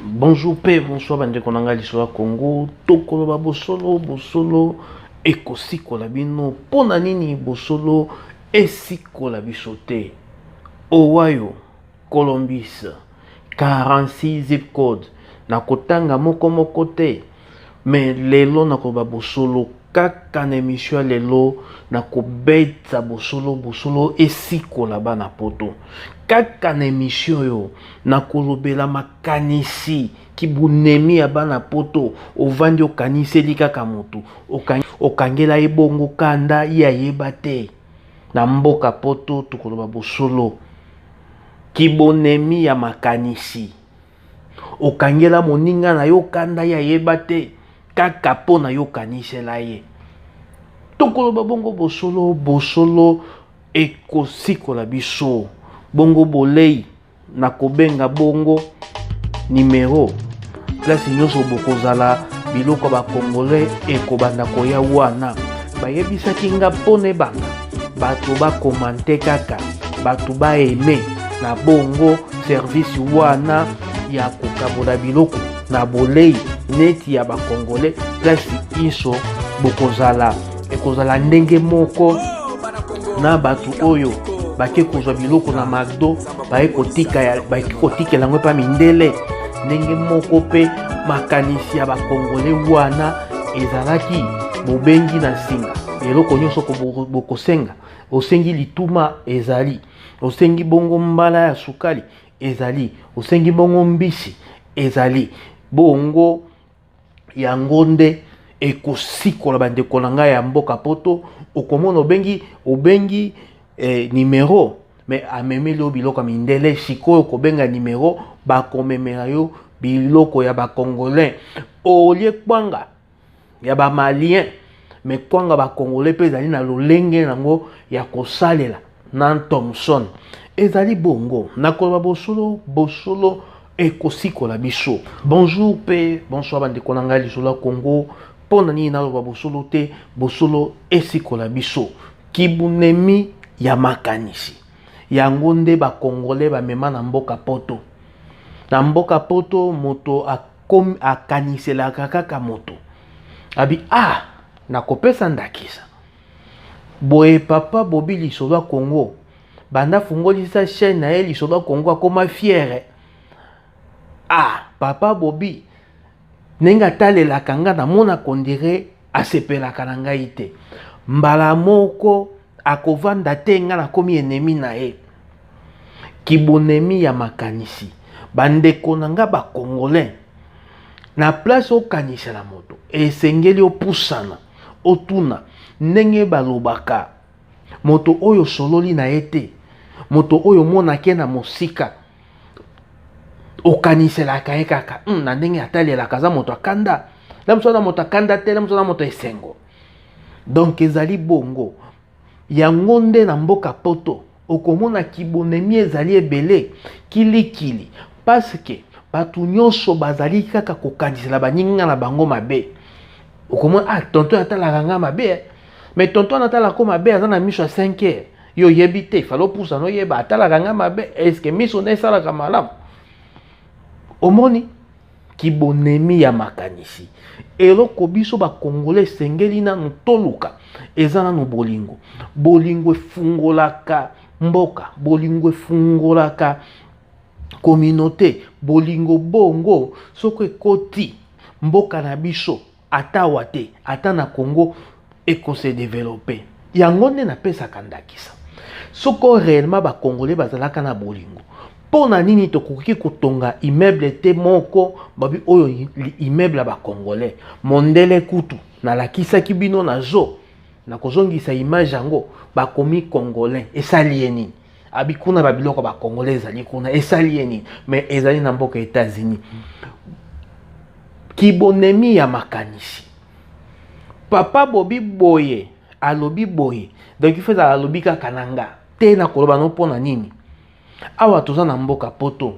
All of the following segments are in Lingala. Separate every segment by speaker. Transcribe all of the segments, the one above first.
Speaker 1: Bonjour pe, bonsoir bande konanga lisolo Congo. Tokoloba bosolo ekosikola bino pona nini bosolo esikola biso te. Owayo Columbus 46 zip code na kotanga moko te. Mais lelo na koloba bosolo kaka na émission lelo na kobetsa bosolo esikola bana poto. Kaka na émission yo na kolobela makanisi kibunemi ya bana poto ovandi okaniseli kaka motu okangela ebongo kanda ya yeba te na mboka poto tukoloba bosolo kibonemi ya makanisi okangela moninga na yo kanda ya yeba te kaka po na yo kanisela ye tukoloba bongo bosolo ekosikola biso bongo bolei na kobenga bongo numéro place nyonso bokozala biloko ba congolais ekobanda koya wana bayebisaki nga pone banga bato ba komante kaka bato ba aime na bongo service wana ya kokabola biloko na bolei neti ya ba congolais place iso bokozala ekozala ndenge moko na bato oyo bake kozwa biloko na McDo baye kotikela yango pa mindele ndenge moko pe makanisi ya bakongole wana ezalaki bobengi na singa eloko nyonso bokosenga osengi lituma ezali osengi bongo mbala ya sukali ezali osengi bongo mbisi ezali bongo yango nde ekosikola bandeko na ngai ya mboka poto okomona obengi numéro mais amemeli yo biloko mindele sikoyo kobenga numéro bakomemela yo biloko ya bakongolais olie kwanga ya bamalien mais kwanga bakongolais mpe ezali na lolenge nango ya kosalela na Thomson ezali bongo nakoloba bosolo ekosikola biso. Bonjour pe bonsoir bandeko na ngai lisolo Congo pona nini naloba bosolo te bosolo esikola biso kibunemi ya makanisi yango nde bakongolais bamema na mboka poto. Na mboka poto moto akaniselaka kaka moto abi nakopesa ndakisa boye papa Bobi lisolo Congo banda fungolisa chaîne na ye lisolo Congo akoma fiere papa Bobi ndenge atalelaka nga namona kondire asepelaka na ngai te mbala moko akovanda te nga nakomi enemi na ye kibonemi ya makanisi bandeko na nga bakongolais na place okanisela moto esengeli opusana otuna ndenge balobaka moto oyo sololi na ye te moto oyo monake na mosika okaniselaka ye kaka na ndenge atalelaka aza moto akanda la moso na moto akanda te la moso na moto esengo donc ezali bongo yango nde na mboka poto okomona kibonemi ezali ebele kilikili parce que bato nyonso bazali kaka kokanisela baninga na bango mabe okomona tonton atalaka nga mabe mais tonton atalaka mabe aza na miso ya 5 heures yo yebi te falo pusa no yeba atalaka nga mabe est-ce que miso na esalaka malamu omoni kibonemi ya makanisi eloko biso bakongolais esengeli nanu toluka eza nanu bolingo efungolaka mboka bolingo efungolaka communauté bolingo bongo soko ekoti mboka na biso atawa te ata na Congo ekose développer yango nde napesaka ndakisa soko réellement bakongolais bazalaka na bolingo pona nini tokoki kotonga immeuble te moko babi oyo immeuble ba congolais mondele kutu nalakisaki bino na zo na kozongisa image yango bakomi congolais esali ye nini abi kuna babiloko ba congolais ezali kuna esali ye nini mais ezali na mboka États-Unis kibonemi ya makanisi papa Bobi boye alobi boye donc il faut alobi kaka nanga te na koloba no pona nini awa toza na mboka poto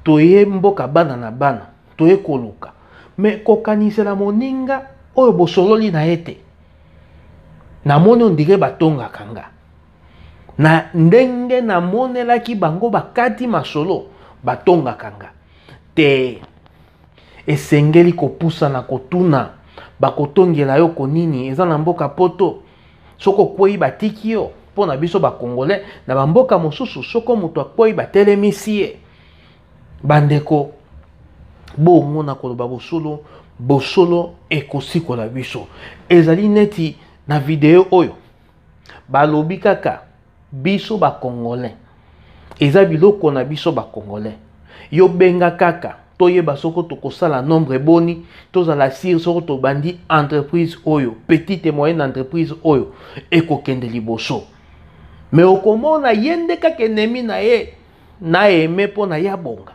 Speaker 1: toye mboka bana na bana toye koluka mais kokanisela moninga oyo bosololi na ete namoni ondire batongaka nga na ndenge namonelaki bango bakati masolo batongaka nga te esengeli kopusa na kotuna bakotongela yo konini eza na mboka poto soko kwei batiki yo pona biso ba congolais na bamboka mosusu soko muto akwei batelemisi ye bandeko bongo na koloba bosolo bosolo ekosikola biso ezali neti na video oyo balobi kaka biso ba congolais eza biloko na biso ba congolais yo benga kaka toyeba soko tokosala nombre boni tozala sir soko tobandi entreprise oyo petite et moyenne entreprise oyo ekokende liboso mais okomona yende kaka enemi na ye na eme po na ya bonga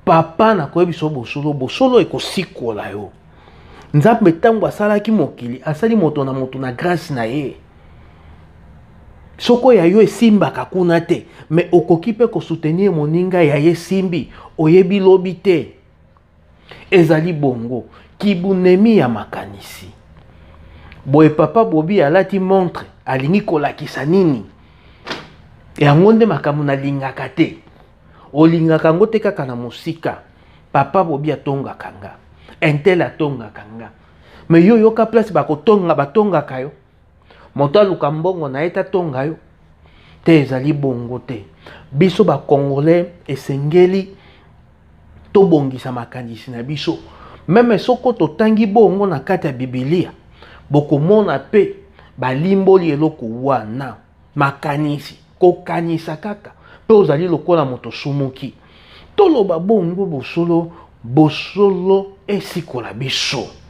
Speaker 1: papa na koyebi so bosolo bosolo ekosikola yo nzambe ntango asalaki mokili asali moto na grâce na ye soko ya yo esimbaka kuna te mais okoki mpe kosoutenir moninga ya ye simbi oyebi lobi te ezali bongo kibunemi ya makanisi boye papa bobi alati montre alingi kolakisa nini yango nde makambo nalingaka te olingaka yango te kaka na mosika papa bobi atongaka nga entel atongaka nga mais yo yoka place bakotonga batongaka yo moto aluka mbongo na ye tatonga yo te ezali bongo te biso bakongolais esengeli tobongisa makanisi na biso meme soko totangi bongo na kati ya bibilia bokomona pe balimboli eloko wana makanisi kokanisa kaka pe ozali lokola moto sumuki toloba bongo bosolo bosolo esikola biso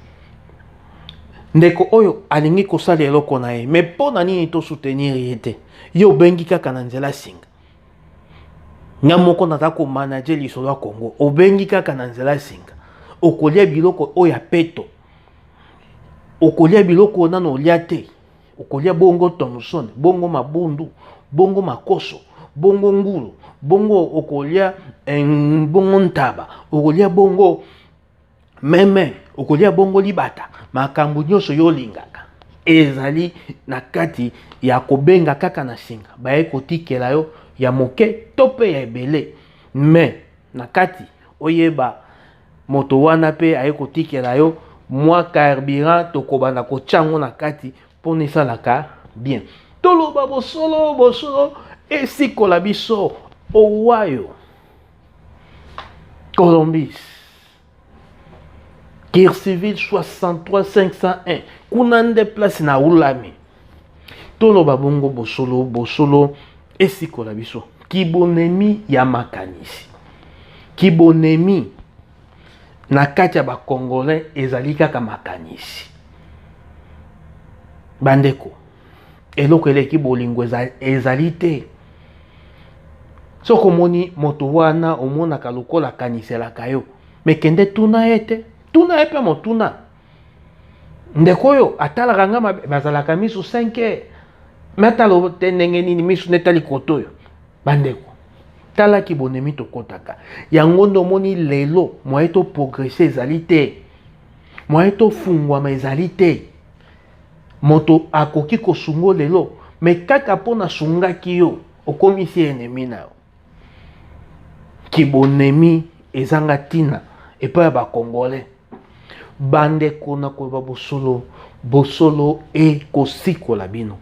Speaker 1: ndeko oyo alingi kosala eloko na ye mais mpo na nini tosoutenir ye te yo obengi kaka na nzela singa nga moko naza komanage lisolo ya Congo obengi kaka na nzela singa okolia biloko oyo ya peto okolia biloko nano olia te okolia bongo Thomson bongo mabundu bongo makoso bongo ngulu bongo okolia bongo ntaba okolia bongo meme okolia bongo libata makambo nyonso yo lingaka ezali na kati ya kobenga kaka na singa baye kotikela yo ya moke to pe ya ebele mais na kati oyeba moto wana pe aye kotikela yo mwa carburant tokobanda kotyango na kati pona esalaka bien toloba bosolo bosolo esikola biso owayo Colombis Guerre civile 63 501 kuna nde place na ulami toloba bongo bosolo bosolo esikola biso kibonemi ya makanisi kibonemi na kati ya bakongolais ezali kaka makanisi bandeko eloko eleki bolingo ezali te soko moni moto wana omonaka lokola kaniselaka yo mekende tuna ye te tuna ye mpe motuna ndeko oyo atalaka nga bazalaka misu 5 me atala te ndenge nini misu netali koto oyo bandeko talaki bonemi tokotaka yango ndo omoni lelo moye toprogrese ezali te moye tofungwama ezali te moto akoki kosungo lelo me kaka mpo nasungaki yo okomisi enemi na yo kibonemi ezanga ntina epai ya bakongolais bandeko na koyeba bosolo bosolo ekosikola bino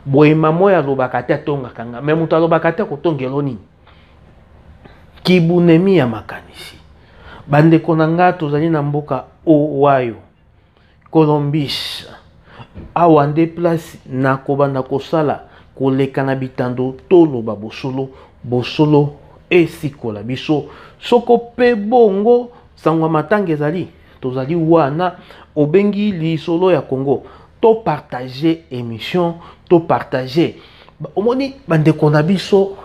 Speaker 1: boyema moyo alobaka te atongaka nga me moto alobaka te akotongela nini kibunemi ya makanisi bandeko na nga tozali na mboka owayo Colombis awa nde place na kobanda kosala koleka na bitando toloba bosolo bosolo esikola biso soko pe bongo sangwa matanga ezali tozali wana obengi lisolo ya Congo to partager émission to partager omoni bandeko na biso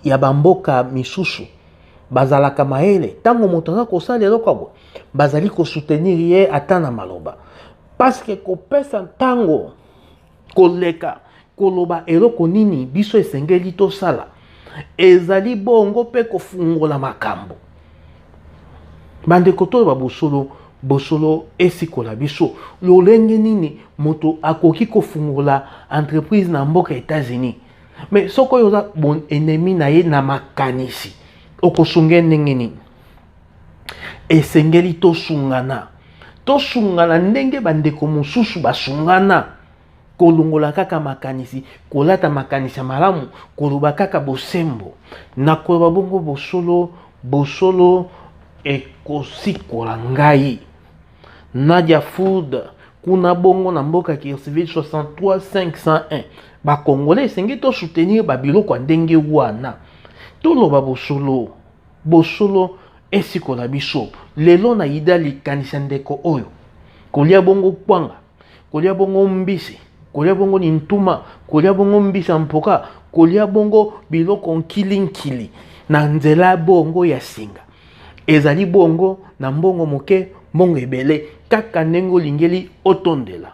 Speaker 1: ya bamboka misusu bazalaka maele tango moto aza kosala eloko abo bazali kosoutenir ye ata na maloba parce que kopesa ntango koleka koloba eloko nini biso esengeli tosala ezali bongo pe kofungola makambo bandeko toloba bosolo bosolo esikola biso lolenge nini moto akoki kofungola entreprise na mboka États-Unis mais soko yoza bon ennemi na ye na makanisi okosunge ndenge nini esengeli tosungana ndenge bandeko mosusu basungana kolongola kaka makanisi kolata makanisi ya malamu koloba kaka bosembo na koloba bongo bosolo ekosikola ngai Nadia Food kuna bongo na mboka Kirsivi 63501 ba Congolais esengeli to soutenir babiloko ndenge wana toloba bosolo esikola biso lelo na ida likanisa ndeko oyo kolia bongo kwanga kolia bongo mbisi kolia bongo nintuma kolia bongo mbisa mpoka kolia bongo biloko nkili na nzela bongo ya singa ezali bongo na mbongo moke mbongo ebele kaka ndenge olingeli otondela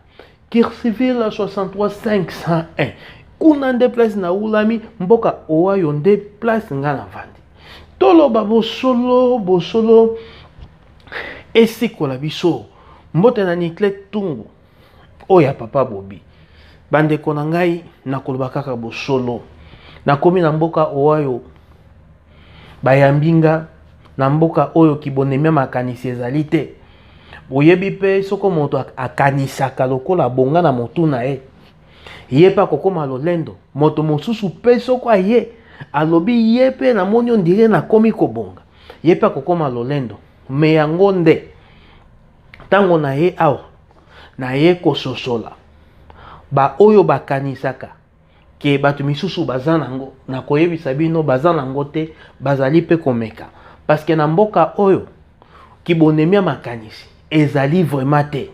Speaker 1: Kirsiville 63501 kuna nde place na ulami mboka owayo nde place nga na vandi toloba bosolo esikola biso mbote na Nikle Tumbu oya papa Bobi bandeko na ngai na koloba kaka bosolo nakomi na mboka owayo bayambinga na mboka oyo kibonemia makanisi ezali te boyebi pe soko moto akanisaka lokola bonga na motu na ye pa kokoma lolendo moto mosusu pe soko aye alobi ye pe na moni ondire na komi kobonga ye pa kokoma lolendo me yango nde tango na ye awa na ye kososola ba oyo bakanisaka ke bato misusu baza nango na koyebisa bino baza nango te bazali pe komeka parce que na mboka oyo kibonemia makanisi ezali vraiment te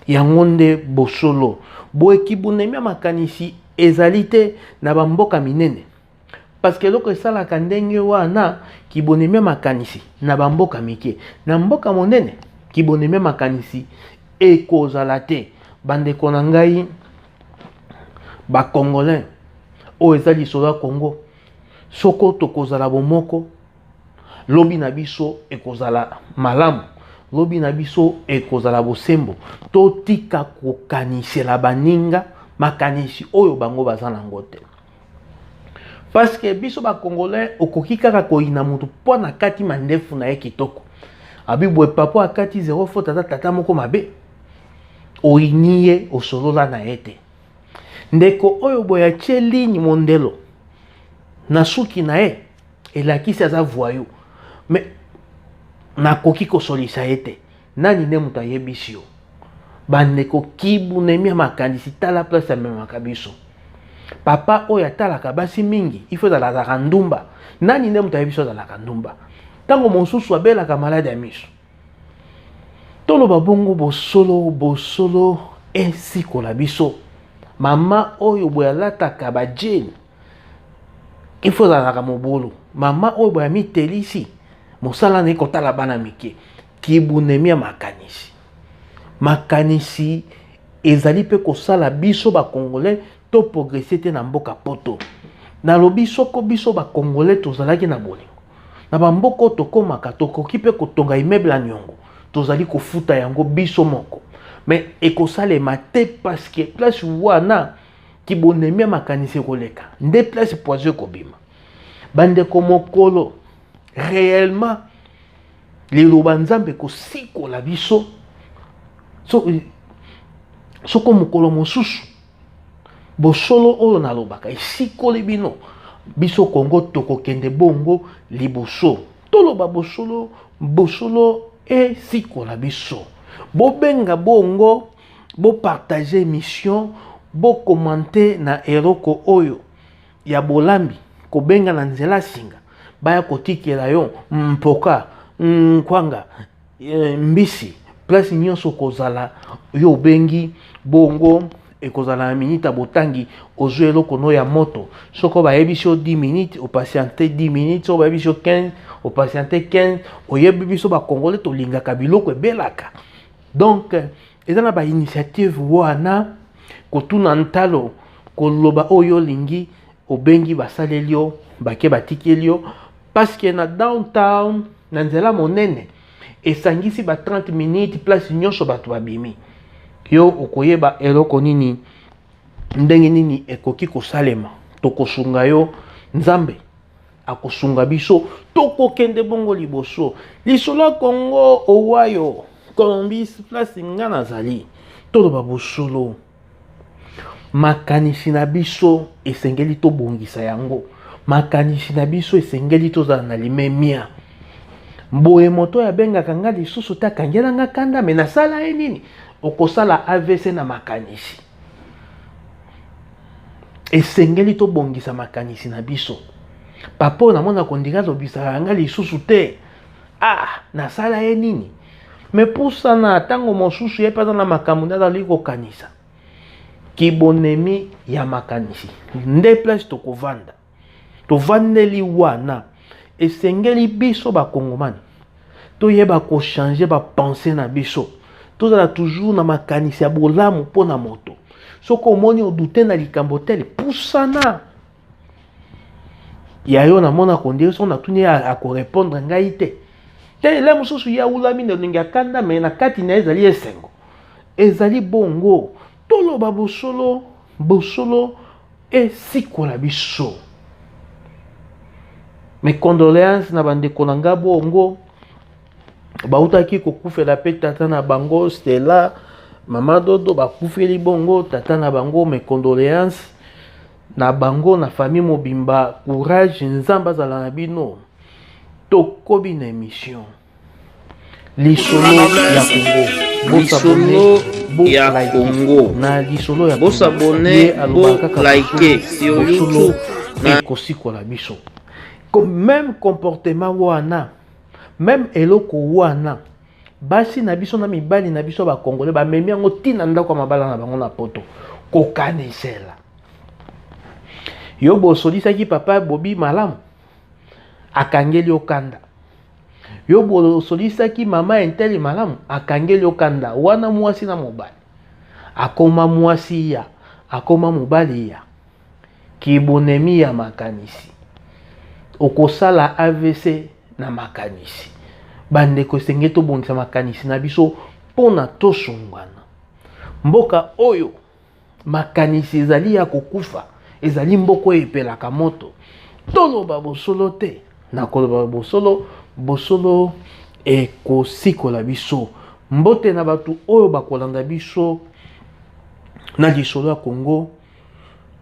Speaker 1: yango nde bosolo boye kibonemia makanisi ezali te na bamboka minene parce que loko esalaka ndenge wana kibonemia makanisi na bamboka mike na mboka monene kibonemia makanisi ekozala te bandeko na ngai ba Congolais oyo eza lisolo ya Congo soko tokozala bomoko lobi na biso ekozala malamu lobi na biso ekozala bosembo totika kokanisela baninga makanisi oyo bango baza nango te parce que biso ba Congolais okoki kaka koyina mutu po na kati mandefu na ye kitoko abibwe papo akati 0 faute tata moko mabe oyiniye osolola na ye te ndeko oyo boya tie ligne mondelo na suki na ye elakisi aza voyou mais nakoki kosolisa ye te nani nde moto ayebisi yo bandeko kibunemia makanisi tala place amemaka biso papa oyo atalaka basi mingi ifo ezalaka ndumba nani nde moto ayebiso azalaka ndumba ntango mosusu abelaka malade ya miso toloba bongo bosolo esikola biso mama oyo boye alataka bajeni ifo ezalaka mobulu mama oyo boye amitelisi mosala na ye kotala bana mike kibunemia makanisi ezali pe kosala biso ba Congolais to progresser te na mboka poto nalobi soko biso ba Congolais tozalaki na bolingo na bamboka tokomaka tokoki pe kotonga immeuble ya nyongo tozali kofuta yango biso moko mais ekosalema te parce que place wana kibonemia makanisi koleka nde place poison kobima bandeko mokolo réellement liloba nzambe kosikola biso soko mokolo mosusu bosolo oyo nalobaka esikoli bino biso Congo tokokende bongo liboso toloba bosolo esikola biso bobenga bongo bopartage émission bokomante na eloko oyo ya bolambi kobenga na nzela singa baya kotikela yo mpoka kwanga mbisi place nyonso kozala yo bengi bongo ekozala na minute botangi ozwe eloko no ya moto soko bayebisi yo 10 minutes opatiente 10 minutes soko bayebisi yo 15 opatiente 15 oyebi biso ba Congolais tolingaka biloko ebelaka donc eza na ba initiative wana kotuna ntalo koloba oyo lingi obengi basaleli yo bake batikeli yo parce que na downtown na nzela monene esangisi ba 30 minutes place nyonso bato babimi yo okoyeba eloko nini ndenge nini ekoki kosalema tokosunga yo nzambe akosunga biso tokokende bongo liboso lisolo ya Congo owayo Colombis place nga nazali toloba bosolo makanisi na biso esengeli tobongisa yango makanisi na biso esengeli tozala na limemia mboye moto ya bengaka nga lisusu te akangela nga kanda me nasala ye nini okosala AVC na makanisi esengeli tobongisa makanisi na biso papa namona kondika lobisaka nga lisusu te nasala ye nini me pusana ntango mosusu ye mpenza na makambo nde azali kokanisa kibonemi ya makanisi nde place tokovanda tovandeli wana esengeli biso bakongomani toyeba kochange bapense na biso tozala toujours na makanisi ya bolamu mpo na moto soki omoni odute na likambo tele pusana yayo namona kondire so natuni akorepondre ngai te ele mosusu ya ulami na elingi akanda me na kati na ezali esengo ezali bongo toloba bosolo esikola biso mes condoléances na bandeko na nga bongo bautaki kokufela pe tata na bango Stella mama Dodo bakufeli bongo tata na bango mes condoléances na bango na famille mobimba courage nzamba zala na bino tokobi na émission lisolo ya Congo na lisolo ya
Speaker 2: bosabone bo like sur YouTube
Speaker 1: na kosikola biso même comportement wana même eloko wana basi na biso na mibali na biso ba Congolais ba memi yango tina ndako mabala na bango na poto kokanisela yo bosolisaki papa Bobi malamu akangeli okanda yo bosolisaki mama Enteli malamu akangeli okanda wana mwasi na mobali akoma mwasi ya akoma mobali ya kibonemi ya makanisi okosala AVC na makanisi bandeko senge tobongisa makanisi na biso pona tosungwana mboka oyo makanisi ezali ya kokufa ezali mboko epelaka moto toloba bosolo te na koloba bosolo ekosikola biso mbote na batu oyo bakolanda biso na lisolo ya Congo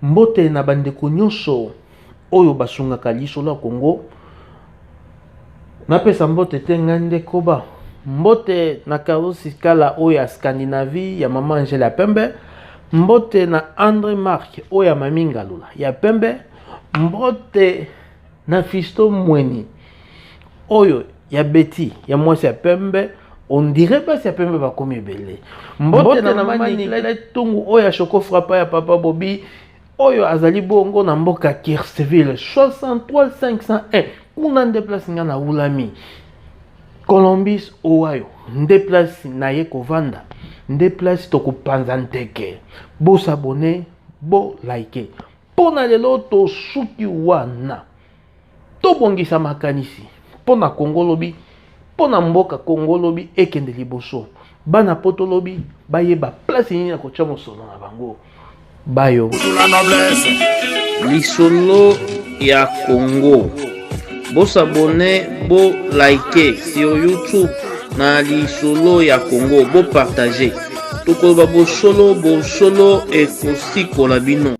Speaker 1: mbote na bandeko nyonso oyo basungaka lisolo ya Congo napesa mbote te ngande koba mbote na Carlos Kala oyo ya Scandinavie ya mama Angela Pembe mbote na André Marc oyo ya mami Ngalula ya Pembe mbote na Fisto Mweni oyo ya Betty ya mwasi ya Pembe on dirait pas ya Pembe bakomi ebele mbote na mama Nicolette Tungu oyo ya Choco Frappa ya papa Bobi oyo azali bongo na mboka Kirsteville 63501 kuna nde place nga na ulami Colombis owayo nde place na ye kovanda nde place tokopanza nteke bosabone bo like pona lelo tosuki wana tobongisa makanisi pona Congo lobi pona mboka Congo lobi ekende liboso bana poto lobi bayeba place nini ya kotia mosolo na bango bayo
Speaker 2: lisolo ya Congo bosabone bo like sur YouTube na lisolo ya Congo bo partager tokoloba bosolo ekosikola bino